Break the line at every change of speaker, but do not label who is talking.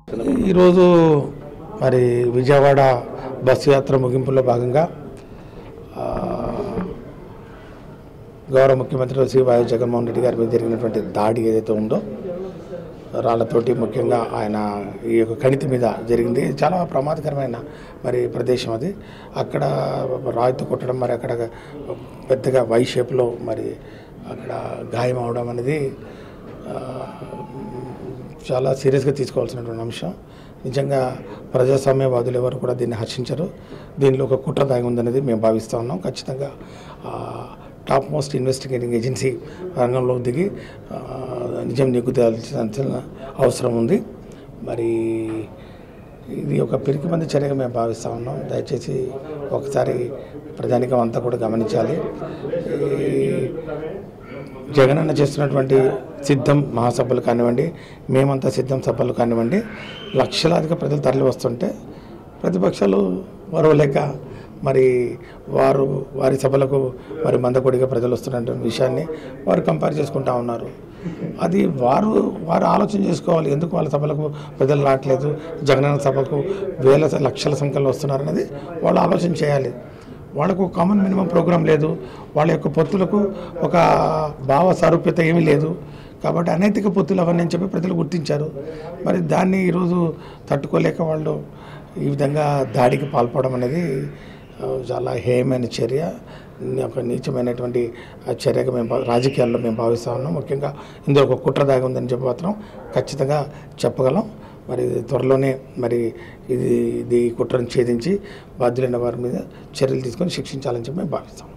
ఈరోజు మరి విజయవాడ బస్సు యాత్ర ముగింపులో భాగంగా గౌరవ ముఖ్యమంత్రి శ్రీ వైఎస్ జగన్మోహన్ రెడ్డి గారి మీద జరిగినటువంటి దాడి ఏదైతే ఉందో రాళ్లతోటి ముఖ్యంగా ఆయన ఈ యొక్క కణితి మీద జరిగింది. చాలా ప్రమాదకరమైన మరి ప్రదేశం అది. అక్కడ రాయితో కొట్టడం, మరి అక్కడ పెద్దగా వై షేప్లో మరి అక్కడ గాయం అవడం అనేది చాలా సీరియస్గా తీసుకోవాల్సినటువంటి అంశం. నిజంగా ప్రజాస్వామ్యవాదులు ఎవరు కూడా దీన్ని హర్షించరు. దీనిలో ఒక కుట్ర దాగి ఉందనేది మేము భావిస్తూ ఉన్నాం. ఖచ్చితంగా టాప్ మోస్ట్ ఇన్వెస్టిగేటింగ్ ఏజెన్సీ రంగంలో దిగి నిజం నిగ్గుదాల్సిన అవసరం ఉంది. మరి ఇది ఒక పిరికిమంది చర్యగా మేము భావిస్తూ ఉన్నాం. దయచేసి ఒకసారి ప్రజానికం అంతా కూడా గమనించాలి. జగనన్న చేస్తున్నటువంటి సిద్ధం మహాసభలు కానివ్వండి, మేమంతా సిద్ధం సభలు కానివ్వండి, లక్షలాదిగా ప్రజలు తరలి వస్తుంటే ప్రతిపక్షాలు వరవలేక మరి వారి సభలకు మరి మందకొడిగా ప్రజలు వస్తున్నటువంటి విషయాన్ని వారు కంపేర్ చేసుకుంటా ఉన్నారు. అది వారు ఆలోచన చేసుకోవాలి. ఎందుకు వాళ్ళ సభలకు ప్రజలు రావట్లేదు, జగనన్న సభకు లక్షల సంఖ్యలో వస్తున్నారనేది వాళ్ళు ఆలోచన చేయాలి. వాళ్ళకు కామన్ మినిమం ప్రోగ్రాం లేదు, వాళ్ళ యొక్క పొత్తులకు ఒక భావ సారూప్యత ఏమీ లేదు. కాబట్టి అనైతిక పొత్తులు అవన్నీ అని చెప్పి ప్రజలు గుర్తించారు. మరి దాన్ని ఈరోజు తట్టుకోలేక వాళ్ళు ఈ విధంగా దాడికి పాల్పడడం అనేది చాలా హేయమైన చర్య, ఒక నీచమైనటువంటి చర్యగా మేము రాజకీయాల్లో మేము భావిస్తూ ఉన్నాం. ముఖ్యంగా ఇందులో ఒక కుట్ర దాగి ఉందని చెప్పి మాత్రం ఖచ్చితంగా చెప్పగలం. మరి త్వరలోనే మరి ఇది కుట్రను ఛేదించి బాధ్యులైన వారి మీద చర్యలు తీసుకొని శిక్షించాలని చెప్పి మేము భావిస్తాం.